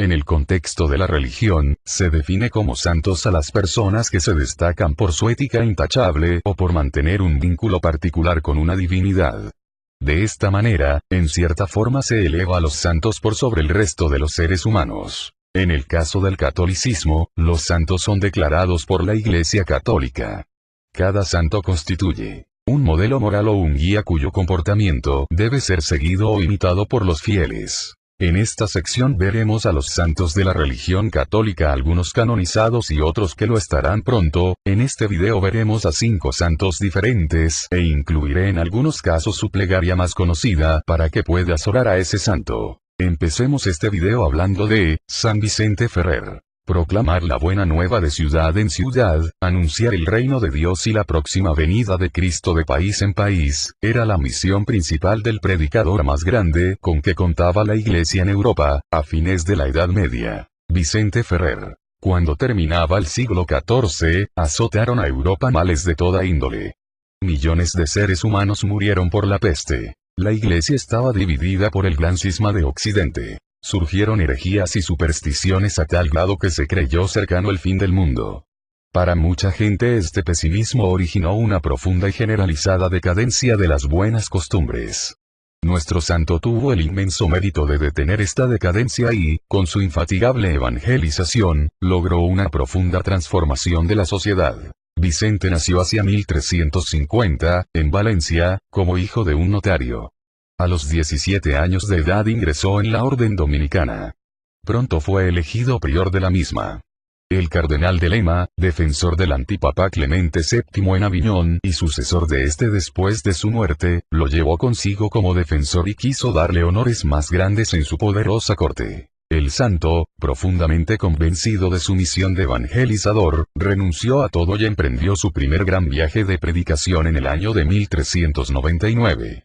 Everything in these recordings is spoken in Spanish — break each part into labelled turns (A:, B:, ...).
A: En el contexto de la religión, se define como santos a las personas que se destacan por su ética intachable o por mantener un vínculo particular con una divinidad. De esta manera, en cierta forma se eleva a los santos por sobre el resto de los seres humanos. En el caso del catolicismo, los santos son declarados por la Iglesia Católica. Cada santo constituye un modelo moral o un guía cuyo comportamiento debe ser seguido o imitado por los fieles. En esta sección veremos a los santos de la religión católica, algunos canonizados y otros que lo estarán pronto. En este video veremos a 5 santos diferentes, e incluiré en algunos casos su plegaria más conocida para que puedas orar a ese santo. Empecemos este video hablando de San Vicente Ferrer. Proclamar la buena nueva de ciudad en ciudad, anunciar el reino de Dios y la próxima venida de Cristo de país en país, era la misión principal del predicador más grande con que contaba la Iglesia en Europa, a fines de la Edad Media. Vicente Ferrer. Cuando terminaba el siglo XIV, azotaron a Europa males de toda índole. Millones de seres humanos murieron por la peste. La Iglesia estaba dividida por el gran cisma de Occidente. Surgieron herejías y supersticiones a tal grado que se creyó cercano el fin del mundo. Para mucha gente este pesimismo originó una profunda y generalizada decadencia de las buenas costumbres. Nuestro santo tuvo el inmenso mérito de detener esta decadencia y, con su infatigable evangelización, logró una profunda transformación de la sociedad. Vicente nació hacia 1350, en Valencia, como hijo de un notario. A los 17 años de edad ingresó en la orden dominicana. Pronto fue elegido prior de la misma. El cardenal de Lema, defensor del antipapa Clemente VII en Aviñón y sucesor de este después de su muerte, lo llevó consigo como defensor y quiso darle honores más grandes en su poderosa corte. El santo, profundamente convencido de su misión de evangelizador, renunció a todo y emprendió su primer gran viaje de predicación en el año de 1399.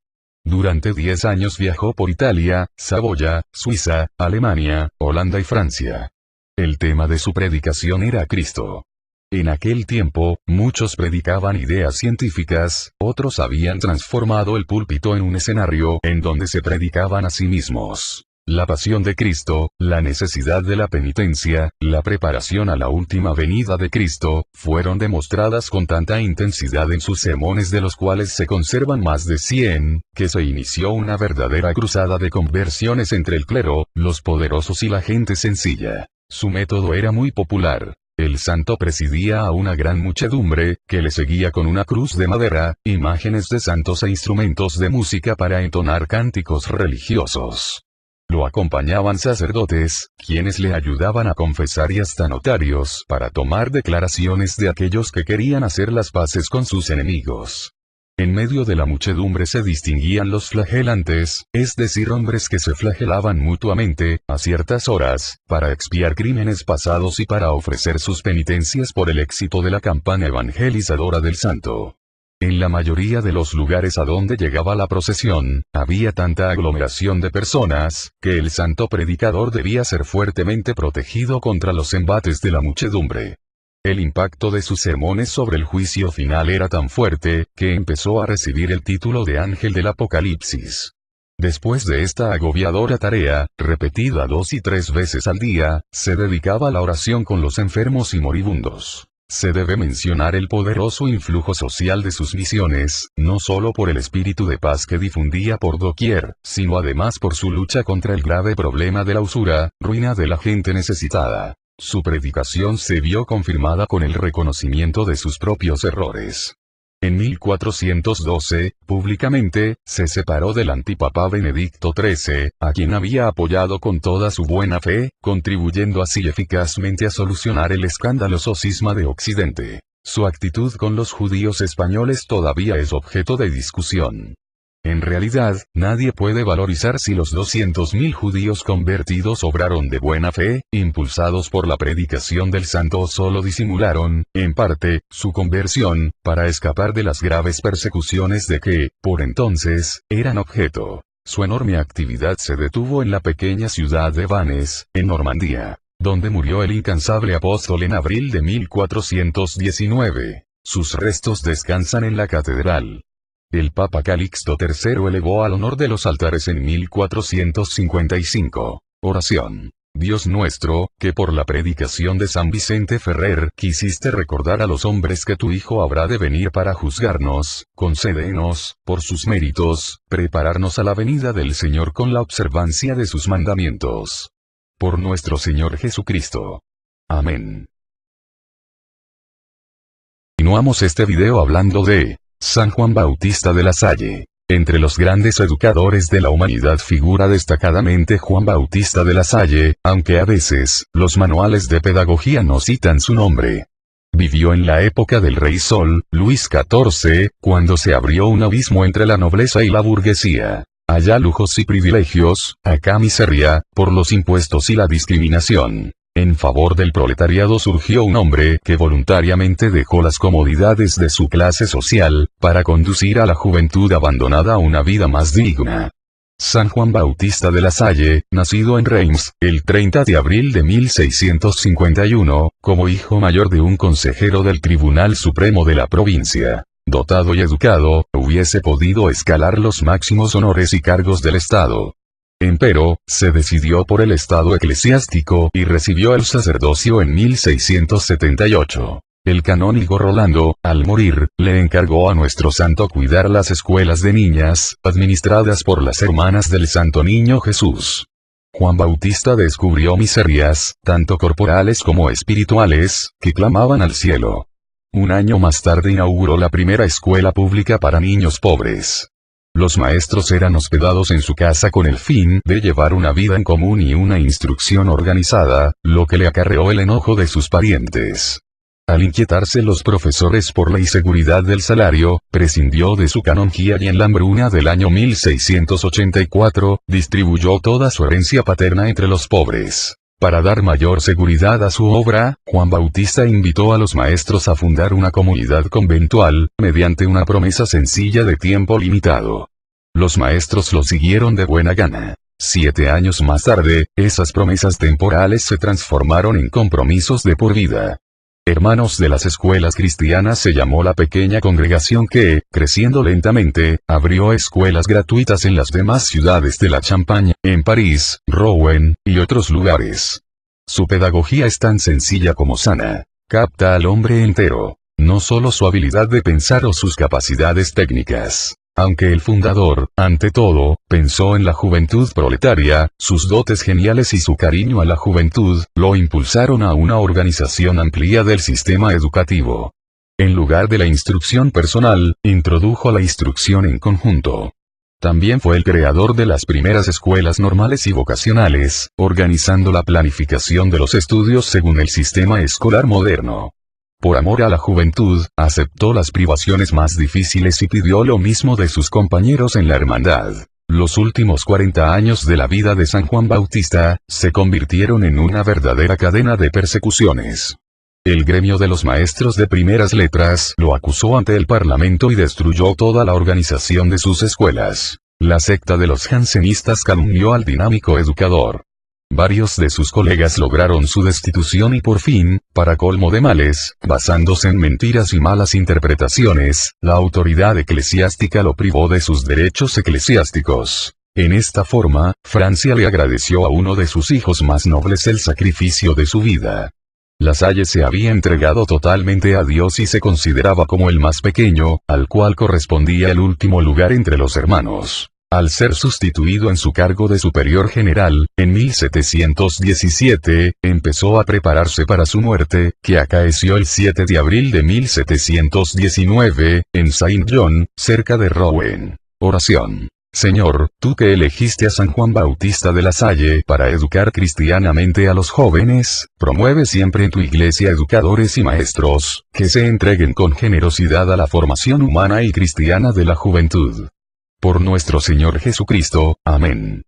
A: Durante 10 años viajó por Italia, Saboya, Suiza, Alemania, Holanda y Francia. El tema de su predicación era Cristo. En aquel tiempo, muchos predicaban ideas científicas, otros habían transformado el púlpito en un escenario en donde se predicaban a sí mismos. La pasión de Cristo, la necesidad de la penitencia, la preparación a la última venida de Cristo, fueron demostradas con tanta intensidad en sus sermones, de los cuales se conservan más de 100, que se inició una verdadera cruzada de conversiones entre el clero, los poderosos y la gente sencilla. Su método era muy popular. El santo presidía a una gran muchedumbre, que le seguía con una cruz de madera, imágenes de santos e instrumentos de música para entonar cánticos religiosos. Lo acompañaban sacerdotes, quienes le ayudaban a confesar, y hasta notarios para tomar declaraciones de aquellos que querían hacer las paces con sus enemigos. En medio de la muchedumbre se distinguían los flagelantes, es decir, hombres que se flagelaban mutuamente, a ciertas horas, para expiar crímenes pasados y para ofrecer sus penitencias por el éxito de la campaña evangelizadora del santo. En la mayoría de los lugares a donde llegaba la procesión, había tanta aglomeración de personas, que el santo predicador debía ser fuertemente protegido contra los embates de la muchedumbre. El impacto de sus sermones sobre el juicio final era tan fuerte, que empezó a recibir el título de ángel del Apocalipsis. Después de esta agobiadora tarea, repetida 2 y 3 veces al día, se dedicaba a la oración con los enfermos y moribundos. Se debe mencionar el poderoso influjo social de sus misiones, no solo por el espíritu de paz que difundía por doquier, sino además por su lucha contra el grave problema de la usura, ruina de la gente necesitada. Su predicación se vio confirmada con el reconocimiento de sus propios errores. En 1412, públicamente, se separó del antipapa Benedicto XIII, a quien había apoyado con toda su buena fe, contribuyendo así eficazmente a solucionar el escandaloso cisma de Occidente. Su actitud con los judíos españoles todavía es objeto de discusión. En realidad, nadie puede valorizar si los 200.000 judíos convertidos obraron de buena fe, impulsados por la predicación del santo, o solo disimularon, en parte, su conversión, para escapar de las graves persecuciones de que, por entonces, eran objeto. Su enorme actividad se detuvo en la pequeña ciudad de Vannes, en Normandía, donde murió el incansable apóstol en abril de 1419. Sus restos descansan en la catedral. El Papa Calixto III elevó al honor de los altares en 1455. Oración. Dios nuestro, que por la predicación de San Vicente Ferrer quisiste recordar a los hombres que tu Hijo habrá de venir para juzgarnos, concédenos, por sus méritos, prepararnos a la venida del Señor con la observancia de sus mandamientos. Por nuestro Señor Jesucristo. Amén. Continuamos este video hablando de San Juan Bautista de la Salle. Entre los grandes educadores de la humanidad figura destacadamente Juan Bautista de la Salle, aunque a veces, los manuales de pedagogía no citan su nombre. Vivió en la época del Rey Sol, Luis XIV, cuando se abrió un abismo entre la nobleza y la burguesía. Allá lujos y privilegios, acá miseria, por los impuestos y la discriminación. En favor del proletariado surgió un hombre que voluntariamente dejó las comodidades de su clase social, para conducir a la juventud abandonada a una vida más digna. San Juan Bautista de la Salle, nacido en Reims, el 30 de abril de 1651, como hijo mayor de un consejero del Tribunal Supremo de la provincia. Dotado y educado, hubiese podido escalar los máximos honores y cargos del Estado. Empero, se decidió por el estado eclesiástico y recibió el sacerdocio en 1678. El canónigo Rolando, al morir, le encargó a nuestro santo cuidar las escuelas de niñas, administradas por las hermanas del Santo Niño Jesús. Juan Bautista descubrió miserias, tanto corporales como espirituales, que clamaban al cielo. Un año más tarde inauguró la primera escuela pública para niños pobres. Los maestros eran hospedados en su casa con el fin de llevar una vida en común y una instrucción organizada, lo que le acarreó el enojo de sus parientes. Al inquietarse los profesores por la inseguridad del salario, prescindió de su canonjía y en la hambruna del año 1684, distribuyó toda su herencia paterna entre los pobres. Para dar mayor seguridad a su obra, Juan Bautista invitó a los maestros a fundar una comunidad conventual, mediante una promesa sencilla de tiempo limitado. Los maestros lo siguieron de buena gana. 7 años más tarde, esas promesas temporales se transformaron en compromisos de por vida. Hermanos de las escuelas cristianas se llamó la pequeña congregación que, creciendo lentamente, abrió escuelas gratuitas en las demás ciudades de la Champaña, en París, Rouen, y otros lugares. Su pedagogía es tan sencilla como sana. Capta al hombre entero, no solo su habilidad de pensar o sus capacidades técnicas. Aunque el fundador, ante todo, pensó en la juventud proletaria, sus dotes geniales y su cariño a la juventud, lo impulsaron a una organización amplia del sistema educativo. En lugar de la instrucción personal, introdujo la instrucción en conjunto. También fue el creador de las primeras escuelas normales y vocacionales, organizando la planificación de los estudios según el sistema escolar moderno. Por amor a la juventud, aceptó las privaciones más difíciles y pidió lo mismo de sus compañeros en la hermandad. Los últimos 40 años de la vida de San Juan Bautista, se convirtieron en una verdadera cadena de persecuciones. El gremio de los maestros de primeras letras lo acusó ante el Parlamento y destruyó toda la organización de sus escuelas. La secta de los jansenistas calumnió al dinámico educador. Varios de sus colegas lograron su destitución y por fin, para colmo de males, basándose en mentiras y malas interpretaciones, la autoridad eclesiástica lo privó de sus derechos eclesiásticos. En esta forma, Francia le agradeció a uno de sus hijos más nobles el sacrificio de su vida. La Salle se había entregado totalmente a Dios y se consideraba como el más pequeño, al cual correspondía el último lugar entre los hermanos. Al ser sustituido en su cargo de superior general, en 1717, empezó a prepararse para su muerte, que acaeció el 7 de abril de 1719, en Saint-John, cerca de Rouen. Oración. Señor, tú que elegiste a San Juan Bautista de la Salle para educar cristianamente a los jóvenes, promueve siempre en tu iglesia educadores y maestros, que se entreguen con generosidad a la formación humana y cristiana de la juventud. Por nuestro Señor Jesucristo, amén.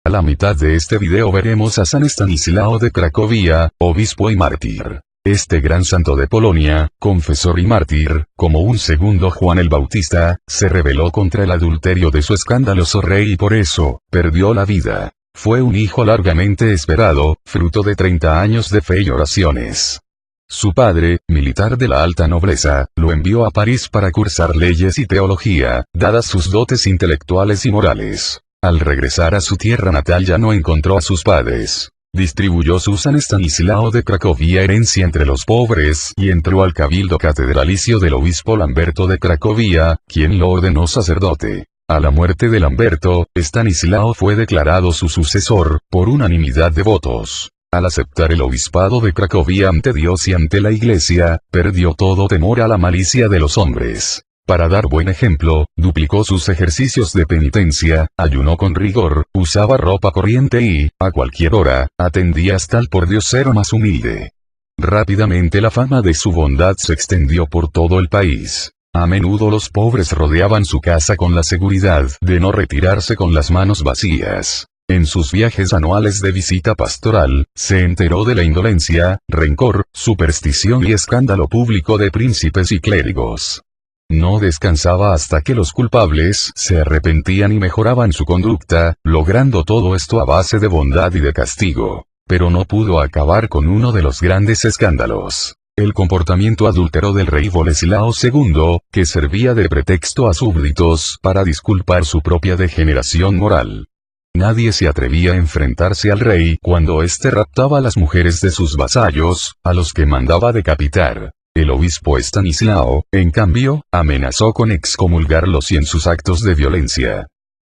A: A la mitad de este video veremos a San Estanislao de Cracovia, obispo y mártir. Este gran santo de Polonia, confesor y mártir, como un segundo Juan el Bautista, se rebeló contra el adulterio de su escandaloso rey y por eso, perdió la vida. Fue un hijo largamente esperado, fruto de 30 años de fe y oraciones. Su padre, militar de la alta nobleza, lo envió a París para cursar leyes y teología, dadas sus dotes intelectuales y morales. Al regresar a su tierra natal ya no encontró a sus padres. Distribuyó su San Estanislao de Cracovia herencia entre los pobres y entró al cabildo catedralicio del obispo Lamberto de Cracovia, quien lo ordenó sacerdote. A la muerte de Lamberto, Estanislao fue declarado su sucesor, por unanimidad de votos. Al aceptar el obispado de Cracovia ante Dios y ante la Iglesia, perdió todo temor a la malicia de los hombres. Para dar buen ejemplo, duplicó sus ejercicios de penitencia, ayunó con rigor, usaba ropa corriente y, a cualquier hora, atendía hasta el pordiosero más humilde. Rápidamente la fama de su bondad se extendió por todo el país. A menudo los pobres rodeaban su casa con la seguridad de no retirarse con las manos vacías. En sus viajes anuales de visita pastoral, se enteró de la indolencia, rencor, superstición y escándalo público de príncipes y clérigos. No descansaba hasta que los culpables se arrepentían y mejoraban su conducta, logrando todo esto a base de bondad y de castigo. Pero no pudo acabar con uno de los grandes escándalos: el comportamiento adúltero del rey Boleslao II, que servía de pretexto a súbditos para disculpar su propia degeneración moral. Nadie se atrevía a enfrentarse al rey cuando éste raptaba a las mujeres de sus vasallos, a los que mandaba decapitar. El obispo Estanislao, en cambio, amenazó con excomulgarlos y en sus actos de violencia.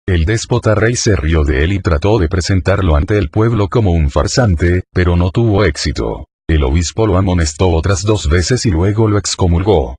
A: El déspota rey se rió de él y trató de presentarlo ante el pueblo como un farsante, pero no tuvo éxito. El obispo lo amonestó otras 2 veces y luego lo excomulgó.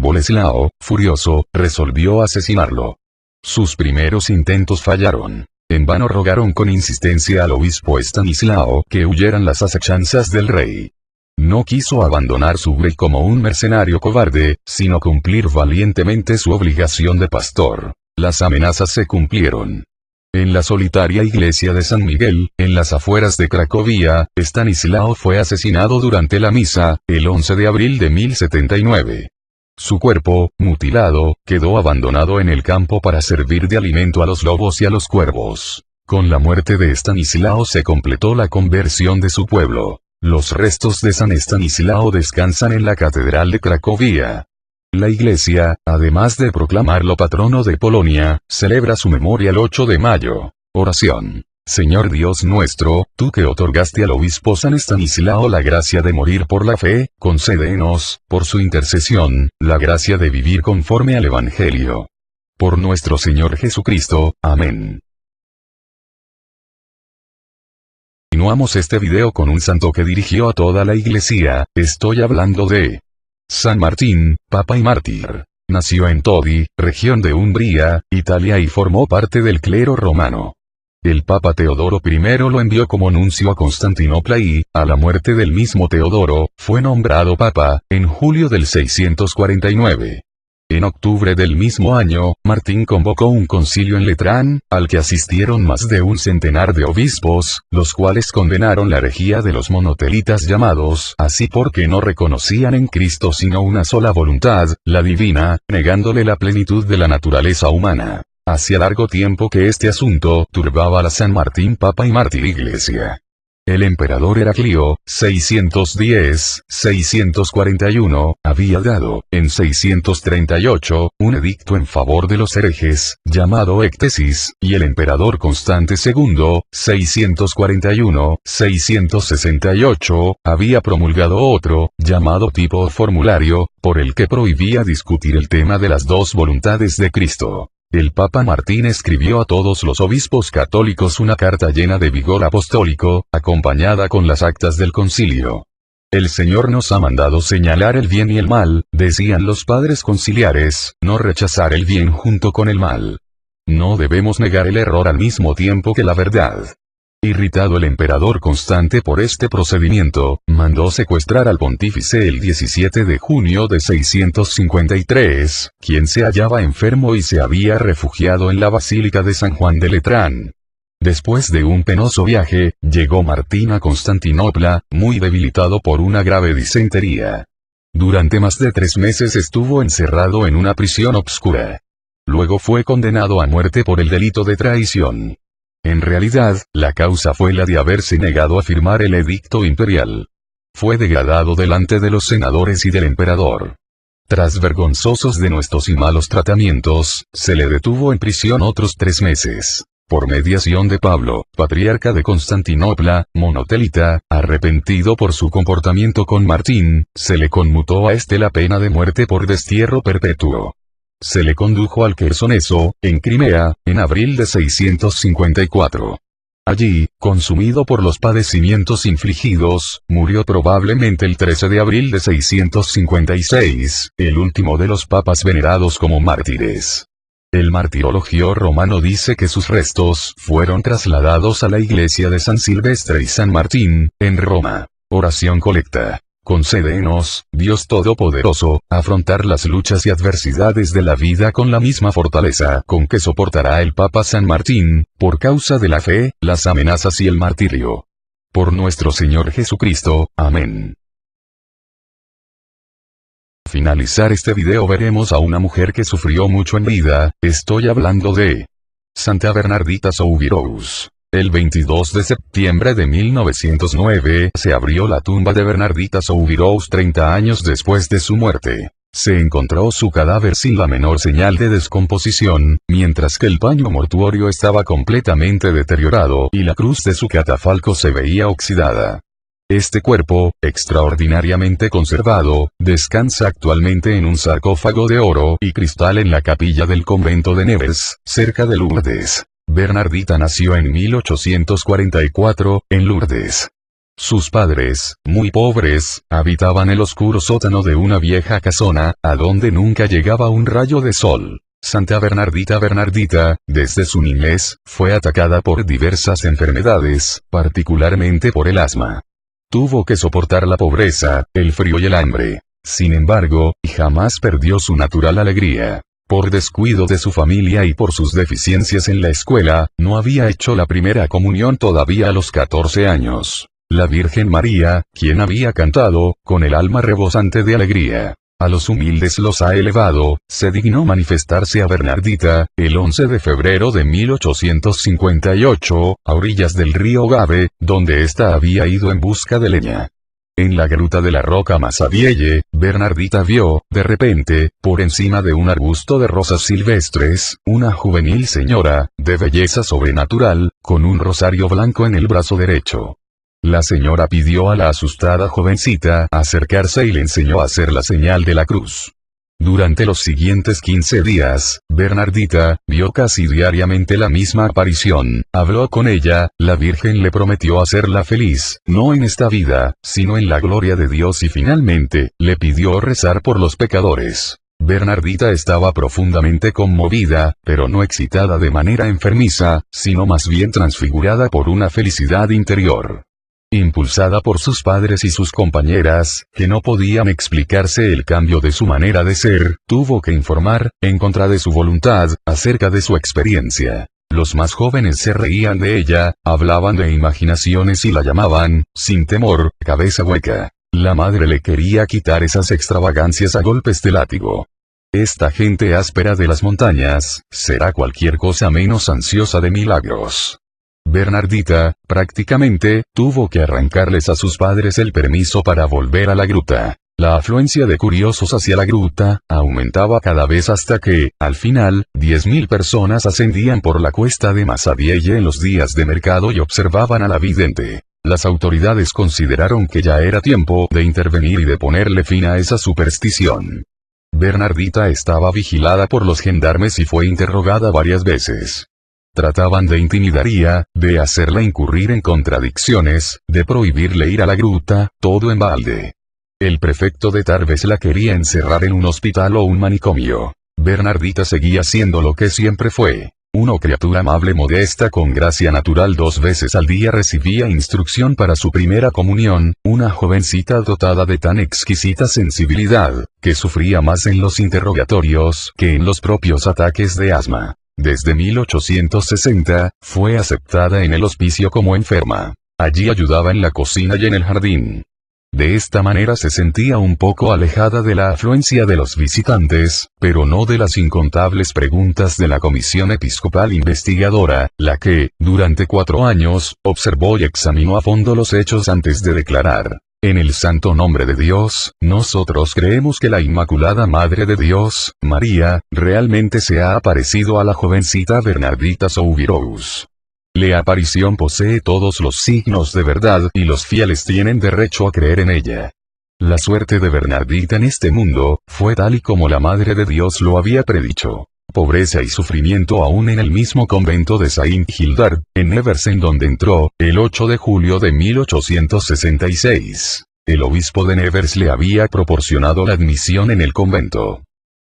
A: Boleslao, furioso, resolvió asesinarlo. Sus primeros intentos fallaron. En vano rogaron con insistencia al obispo Estanislao que huyeran las acechanzas del rey. No quiso abandonar su grey como un mercenario cobarde, sino cumplir valientemente su obligación de pastor. Las amenazas se cumplieron. En la solitaria iglesia de San Miguel, en las afueras de Cracovia, Estanislao fue asesinado durante la misa, el 11 de abril de 1079. Su cuerpo, mutilado, quedó abandonado en el campo para servir de alimento a los lobos y a los cuervos. Con la muerte de Estanislao se completó la conversión de su pueblo. Los restos de San Estanislao descansan en la Catedral de Cracovia. La Iglesia, además de proclamarlo patrono de Polonia, celebra su memoria el 8 de mayo. Oración. Señor Dios nuestro, tú que otorgaste al obispo San Estanislao la gracia de morir por la fe, concédenos, por su intercesión, la gracia de vivir conforme al Evangelio. Por nuestro Señor Jesucristo. Amén. Continuamos este video con un santo que dirigió a toda la Iglesia. Estoy hablando de San Martín, Papa y mártir. Nació en Todi, región de Umbría, Italia y formó parte del clero romano. El Papa Teodoro I lo envió como nuncio a Constantinopla y, a la muerte del mismo Teodoro, fue nombrado Papa, en julio del 649. En octubre del mismo año, Martín convocó un concilio en Letrán, al que asistieron más de un centenar de obispos, los cuales condenaron la herejía de los monotelitas llamados así porque no reconocían en Cristo sino una sola voluntad, la divina, negándole la plenitud de la naturaleza humana. Hacía largo tiempo que este asunto turbaba a la San Martín Papa y mártir Iglesia. El emperador Heraclio, 610-641, había dado, en 638, un edicto en favor de los herejes, llamado Éctesis, y el emperador Constante II, 641-668, había promulgado otro, llamado tipo o formulario, por el que prohibía discutir el tema de las dos voluntades de Cristo. El Papa Martín escribió a todos los obispos católicos una carta llena de vigor apostólico, acompañada con las actas del concilio. El Señor nos ha mandado señalar el bien y el mal, decían los padres conciliares, no rechazar el bien junto con el mal. No debemos negar el error al mismo tiempo que la verdad. Irritado el emperador Constante por este procedimiento, mandó secuestrar al pontífice el 17 de junio de 653, quien se hallaba enfermo y se había refugiado en la Basílica de San Juan de Letrán. Después de un penoso viaje, llegó Martín a Constantinopla, muy debilitado por una grave disentería. Durante más de 3 meses estuvo encerrado en una prisión obscura. Luego fue condenado a muerte por el delito de traición. En realidad, la causa fue la de haberse negado a firmar el edicto imperial. Fue degradado delante de los senadores y del emperador. Tras vergonzosos denuestos y malos tratamientos, se le detuvo en prisión otros 3 meses. Por mediación de Pablo, patriarca de Constantinopla, monotelita, arrepentido por su comportamiento con Martín, se le conmutó a este la pena de muerte por destierro perpetuo. Se le condujo al Quersoneso, en Crimea, en abril de 654. Allí, consumido por los padecimientos infligidos, murió probablemente el 13 de abril de 656, el último de los papas venerados como mártires. El martirologio romano dice que sus restos fueron trasladados a la iglesia de San Silvestre y San Martín, en Roma. Oración colecta. Concédenos, Dios Todopoderoso, afrontar las luchas y adversidades de la vida con la misma fortaleza con que soportará el Papa San Martín, por causa de la fe, las amenazas y el martirio. Por nuestro Señor Jesucristo. Amén. Al finalizar este video veremos a una mujer que sufrió mucho en vida, estoy hablando de Santa Bernardita Soubirous. El 22 de septiembre de 1909 se abrió la tumba de Bernardita Soubirous 30 años después de su muerte. Se encontró su cadáver sin la menor señal de descomposición, mientras que el paño mortuorio estaba completamente deteriorado y la cruz de su catafalco se veía oxidada. Este cuerpo, extraordinariamente conservado, descansa actualmente en un sarcófago de oro y cristal en la capilla del convento de Nevers, cerca de Lourdes. Bernardita nació en 1844, en Lourdes. Sus padres, muy pobres, habitaban el oscuro sótano de una vieja casona, a donde nunca llegaba un rayo de sol. Santa Bernardita, desde su niñez, fue atacada por diversas enfermedades, particularmente por el asma. Tuvo que soportar la pobreza, el frío y el hambre. Sin embargo, jamás perdió su natural alegría. Por descuido de su familia y por sus deficiencias en la escuela, no había hecho la primera comunión todavía a los 14 años. La Virgen María, quien había cantado, con el alma rebosante de alegría, a los humildes los ha elevado, se dignó manifestarse a Bernardita, el 11 de febrero de 1858, a orillas del río Gave, donde ésta había ido en busca de leña. En la gruta de la roca Massabielle, Bernardita vio, de repente, por encima de un arbusto de rosas silvestres, una juvenil señora, de belleza sobrenatural, con un rosario blanco en el brazo derecho. La señora pidió a la asustada jovencita acercarse y le enseñó a hacer la señal de la cruz. Durante los siguientes 15 días, Bernardita vio casi diariamente la misma aparición, habló con ella, la Virgen le prometió hacerla feliz, no en esta vida, sino en la gloria de Dios y finalmente, le pidió rezar por los pecadores. Bernardita estaba profundamente conmovida, pero no excitada de manera enfermiza, sino más bien transfigurada por una felicidad interior. Impulsada por sus padres y sus compañeras, que no podían explicarse el cambio de su manera de ser, tuvo que informar, en contra de su voluntad, acerca de su experiencia. Los más jóvenes se reían de ella, hablaban de imaginaciones y la llamaban, sin temor, cabeza hueca. La madre le quería quitar esas extravagancias a golpes de látigo. Esta gente áspera de las montañas, será cualquier cosa menos ansiosa de milagros. Bernardita, prácticamente, tuvo que arrancarles a sus padres el permiso para volver a la gruta. La afluencia de curiosos hacia la gruta aumentaba cada vez hasta que, al final, 10.000 personas ascendían por la cuesta de Massabielle en los días de mercado y observaban a la vidente. Las autoridades consideraron que ya era tiempo de intervenir y de ponerle fin a esa superstición. Bernardita estaba vigilada por los gendarmes y fue interrogada varias veces. Trataban de intimidarla, de hacerla incurrir en contradicciones, de prohibirle ir a la gruta, todo en balde. El prefecto de Tarbes la quería encerrar en un hospital o un manicomio. Bernardita seguía siendo lo que siempre fue. Una criatura amable modesta con gracia natural. 2 veces al día recibía instrucción para su primera comunión, una jovencita dotada de tan exquisita sensibilidad, que sufría más en los interrogatorios que en los propios ataques de asma. Desde 1860, fue aceptada en el hospicio como enferma. Allí ayudaba en la cocina y en el jardín. De esta manera se sentía un poco alejada de la afluencia de los visitantes, pero no de las incontables preguntas de la Comisión Episcopal Investigadora, la que, durante 4 años, observó y examinó a fondo los hechos antes de declarar. En el santo nombre de Dios, nosotros creemos que la Inmaculada Madre de Dios, María, realmente se ha aparecido a la jovencita Bernardita Soubirous. La aparición posee todos los signos de verdad y los fieles tienen derecho a creer en ella. La suerte de Bernardita en este mundo, fue tal y como la Madre de Dios lo había predicho. Pobreza y sufrimiento aún en el mismo convento de Saint-Gildard, en Nevers, en donde entró, el 8 de julio de 1866. El obispo de Nevers le había proporcionado la admisión en el convento.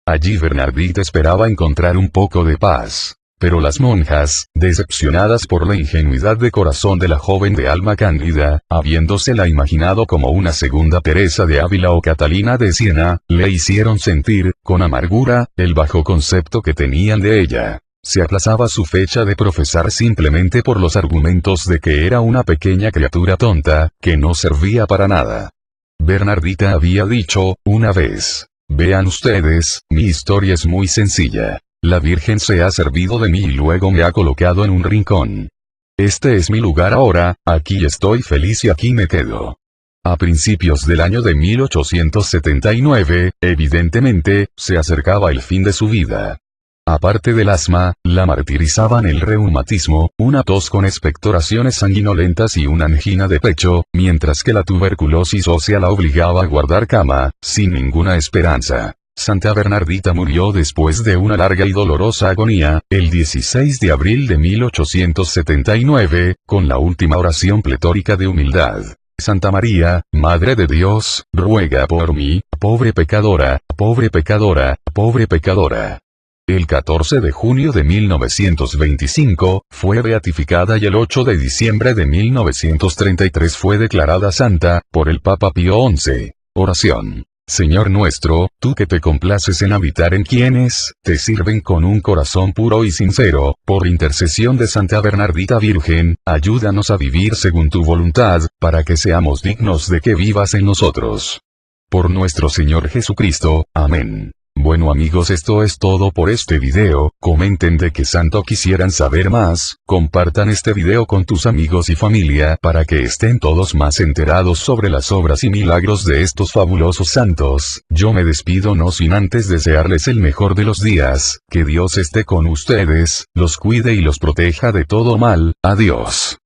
A: Allí Bernardita esperaba encontrar un poco de paz. Pero las monjas, decepcionadas por la ingenuidad de corazón de la joven de alma cándida, habiéndosela imaginado como una segunda Teresa de Ávila o Catalina de Siena, le hicieron sentir, con amargura, el bajo concepto que tenían de ella. Se aplazaba su fecha de profesar simplemente por los argumentos de que era una pequeña criatura tonta, que no servía para nada. Bernardita había dicho, una vez: «Vean ustedes, mi historia es muy sencilla. La Virgen se ha servido de mí y luego me ha colocado en un rincón. Este es mi lugar ahora, aquí estoy feliz y aquí me quedo». A principios del año de 1879, evidentemente, se acercaba el fin de su vida. Aparte del asma, la martirizaban el reumatismo, una tos con expectoraciones sanguinolentas y una angina de pecho, mientras que la tuberculosis ósea la obligaba a guardar cama, sin ninguna esperanza. Santa Bernardita murió después de una larga y dolorosa agonía, el 16 de abril de 1879, con la última oración pletórica de humildad: «Santa María, Madre de Dios, ruega por mí, pobre pecadora, pobre pecadora, pobre pecadora». El 14 de junio de 1925, fue beatificada y el 8 de diciembre de 1933 fue declarada santa, por el Papa Pío XI. Oración. Señor nuestro, tú que te complaces en habitar en quienes te sirven con un corazón puro y sincero, por intercesión de Santa Bernardita Virgen, ayúdanos a vivir según tu voluntad, para que seamos dignos de que vivas en nosotros. Por nuestro Señor Jesucristo. Amén. Bueno amigos, esto es todo por este video. Comenten de qué santo quisieran saber más, compartan este video con tus amigos y familia para que estén todos más enterados sobre las obras y milagros de estos fabulosos santos. Yo me despido no sin antes desearles el mejor de los días, que Dios esté con ustedes, los cuide y los proteja de todo mal. Adiós.